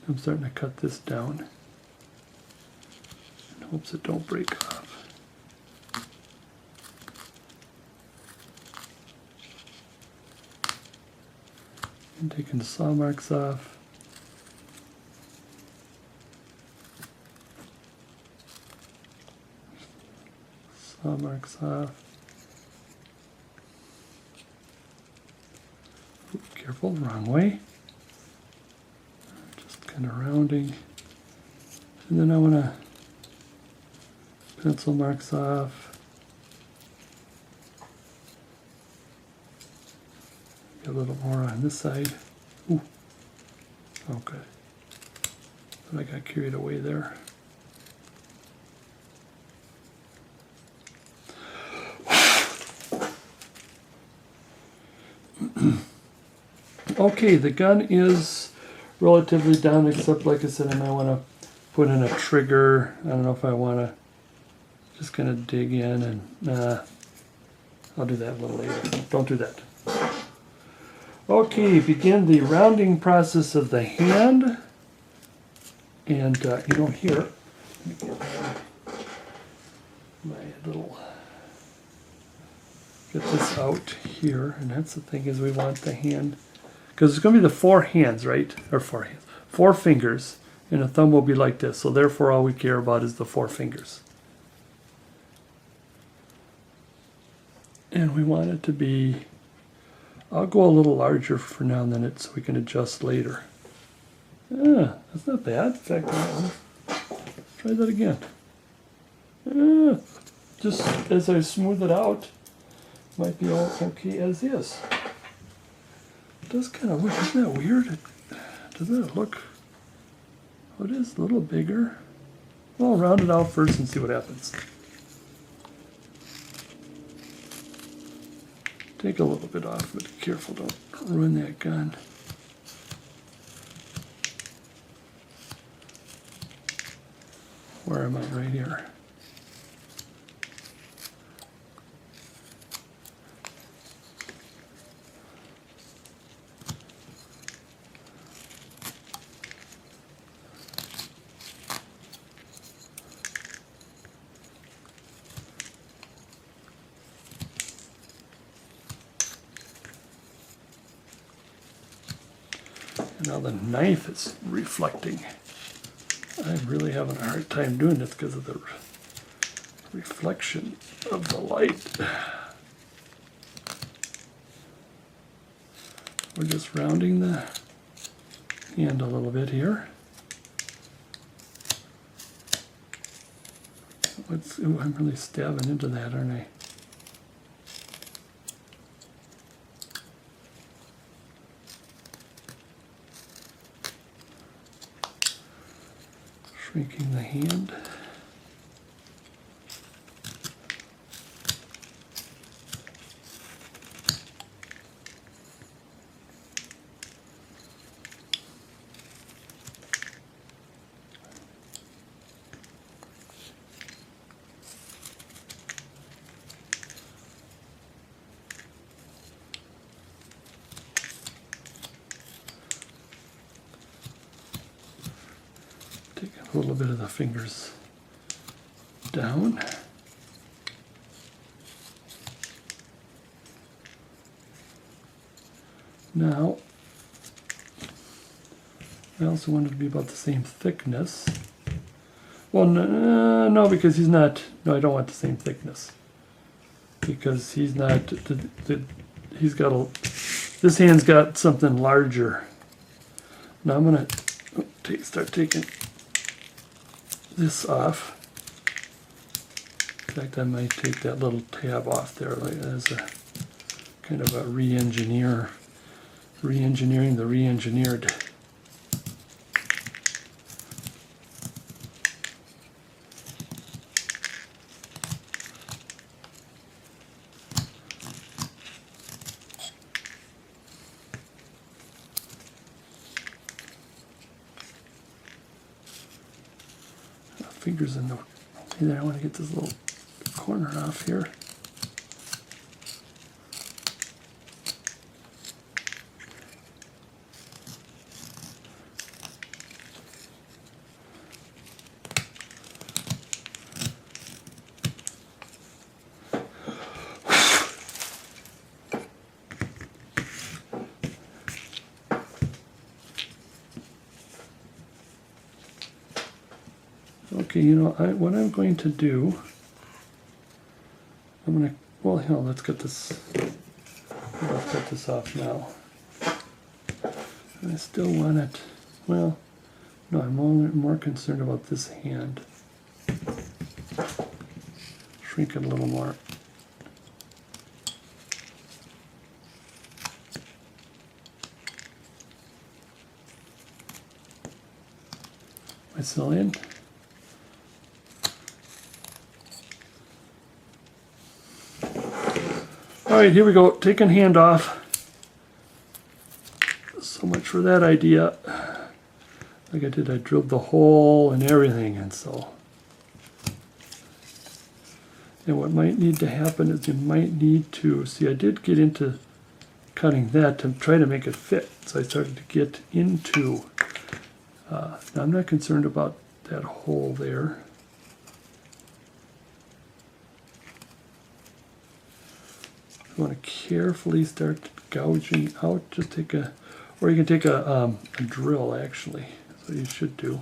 I'm starting to cut this down in hopes it don't break off. And taking the saw marks off. Saw marks off. Ooh, careful, wrong way. Just kind of rounding. And then I want to pencil marks off. Get a little more on this side. Ooh. Okay. But I got carried away there. Okay, the gun is relatively done, except like I said, I might want to put in a trigger. I don't know if I want to just kind of dig in and I'll do that a little later. Don't do that. Okay, begin the rounding process of the hand. And here, let me get my little, get this out here. And that's the thing, is we want the hand, because it's going to be the 4 hands, right? Or 4 hands, 4 fingers, and the thumb will be like this. So therefore, all we care about is the 4 fingers. And we want it to be, I'll go a little larger for now, and then so we can adjust later. That's not bad. In fact, try that again. Just as I smooth it out, might be all okay as is. It does kind of look, isn't that weird? Doesn't it look, oh, it is a little bigger. Well, I'll round it out first and see what happens. Take a little bit off, but be careful, don't ruin that gun. Where am I? Right here. Now the knife is reflecting. I'm really having a hard time doing this because of the reflection of the light. We're just rounding the hand a little bit here. Ooh, I'm really stabbing into that, aren't I? Shrinking the hand. Take a little bit of the fingers down. Now, I also want it to be about the same thickness. Well, no, because he's not, no, I don't want the same thickness. Because he's not, he's got a, this hand's got something larger. Now I'm going to start taking this off. In fact, I might take that little tab off there, like as a kind of a re-engineering the re-engineered. Fingers in the way there. I want to get this little corner off here. Okay, you know, what I'm going to do, well, hell, let's cut this off now. I still want it, well, no, I'm more concerned about this hand. Shrink it a little more. Am I still in? All right, here we go. Taking hand off. So much for that idea. Like I did, I drilled the hole and everything, and so. And what might need to happen is you might need to, see, I did get into cutting that to try to make it fit. So I started to get into, now I'm not concerned about that hole there. You want to carefully start gouging out. Just take a, or you can take a drill actually. That's what you should do.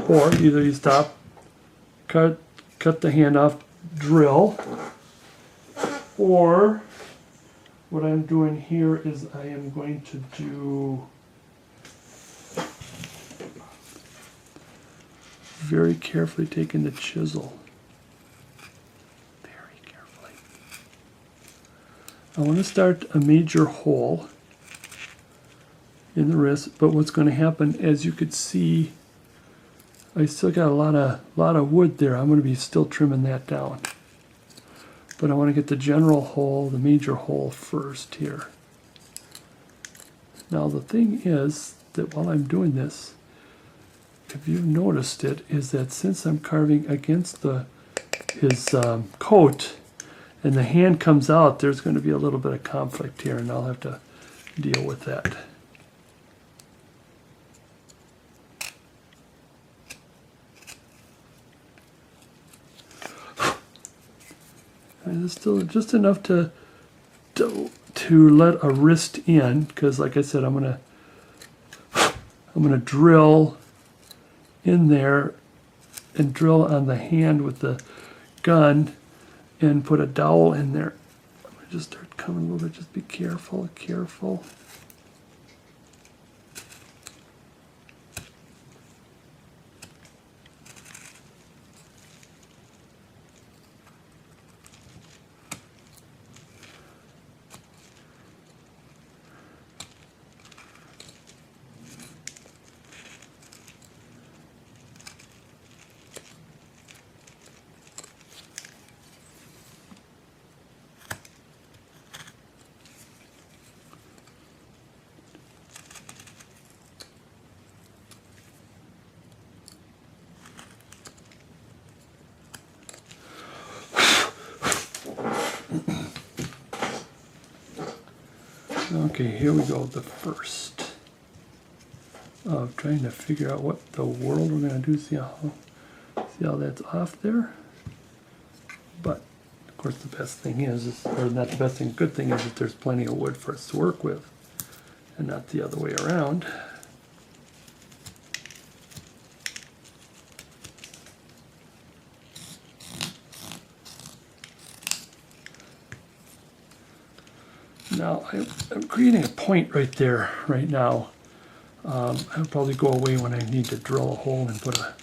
Or either you stop, cut the hand off, drill, or what I'm doing here is I am going to do very carefully taking the chisel. I want to start a major hole in the wrist, but what's going to happen, as you could see, I still got a lot of wood there. I'm going to be still trimming that down. But I want to get the general hole, the major hole first here. Now the thing is that while I'm doing this, if you've noticed it, is that since I'm carving against his coat, and the hand comes out, there's going to be a little bit of conflict here, and I'll have to deal with that. And it's still just enough to let a wrist in, because like I said, I'm gonna drill in there and drill on the hand with the gun. And put a dowel in there. I'm going to just start coming a little bit. Just be careful, careful. Okay, here we go, the first of trying to figure out what the world we're going to do. See how that's off there? But, of course, the best thing is, or not the best thing, good thing is that there's plenty of wood for us to work with, and not the other way around. Now, I'm creating a point right there, right now. I'll probably go away when I need to drill a hole and put a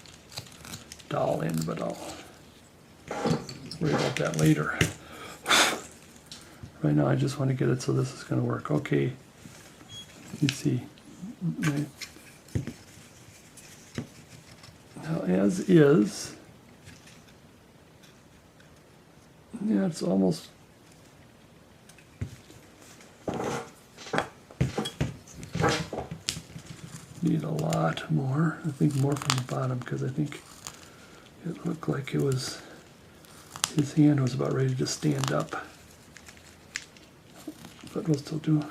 dowel in, but I'll worry about that later. Right now, I just want to get it so this is going to work. Okay, you see. Right. Now, as is, yeah, it's almost. Need a lot more. I think more from the bottom, because I think it looked like it was, his hand was about ready to stand up. But we'll still do.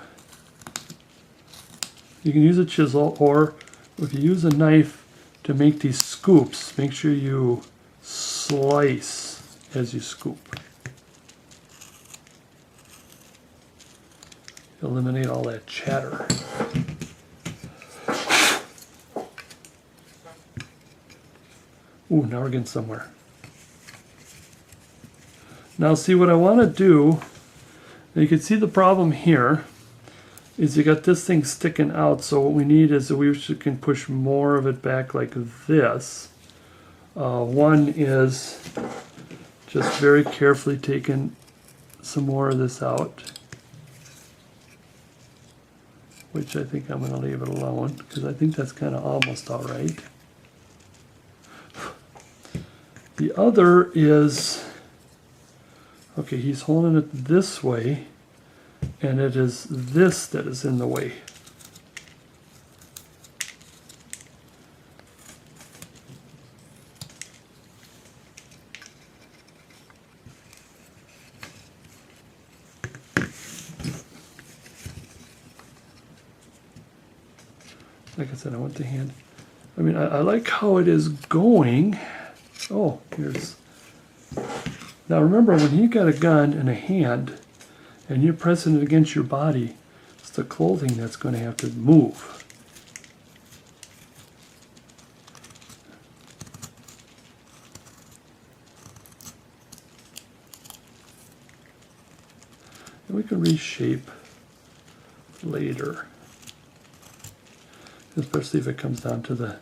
You can use a chisel, or if you use a knife to make these scoops, make sure you slice as you scoop. Eliminate all that chatter. Ooh, now we're getting somewhere. Now see what I want to do, you can see the problem here is you got this thing sticking out, so what we need is that we can push more of it back like this. One is just very carefully taking some more of this out, which I think I'm going to leave it alone because I think that's kind of almost all right. The other is, okay, he's holding it this way, and it is this that is in the way. Like I said, I want the hand. I mean, I like how it is going. Oh, here's. Now remember, when you got a gun in a hand and you're pressing it against your body, it's the clothing that's going to have to move. And we can reshape later, especially if it comes down to the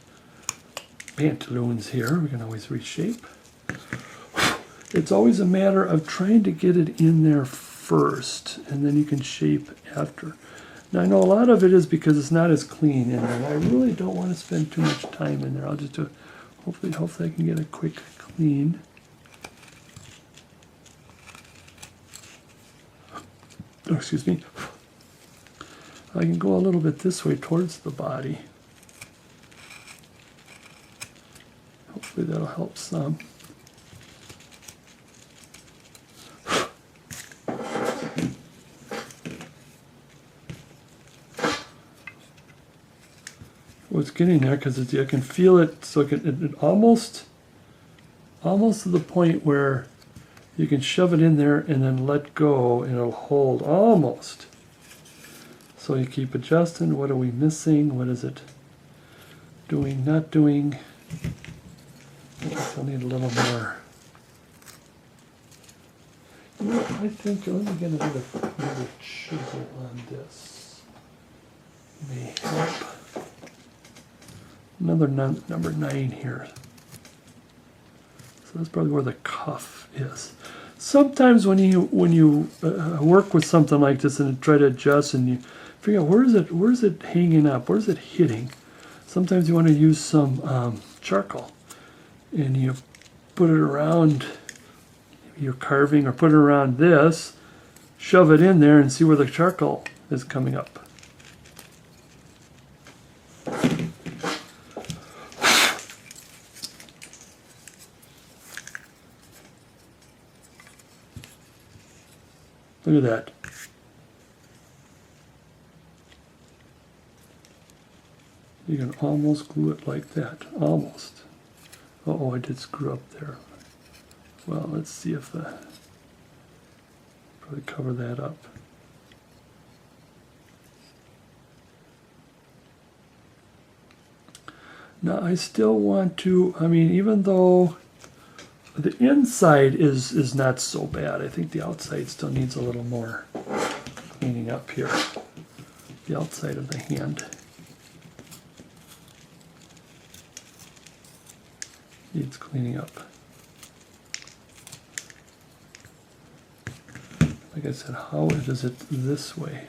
pantaloons here. We can always reshape. It's always a matter of trying to get it in there first, and then you can shape after. Now I know a lot of it is because it's not as clean in there, and I really don't want to spend too much time in there. I'll just do it. Hopefully I can get a quick clean. Oh, excuse me. I can go a little bit this way towards the body. Hopefully that'll help some. Well, it's getting there because I can feel it, so it almost to the point where you can shove it in there and then let go and it'll hold almost. So you keep adjusting. What are we missing? What is it doing, not doing? I still need a little more. You know, I think, let me get another chisel on this. May help. Another number 9 here. So that's probably where the cuff is. Sometimes when you work with something like this and try to adjust and you figure out where is it hanging up, where is it hitting, sometimes you want to use some charcoal and you put it around your carving or put it around this, shove it in there and see where the charcoal is coming up. Look at that. You can almost glue it like that. Almost. Uh-oh, I did screw up there. Well, let's see if probably cover that up. Now I still want to, I mean, even though the inside is not so bad, I think the outside still needs a little more cleaning up here. The outside of the hand needs cleaning up. Like I said, how is it this way?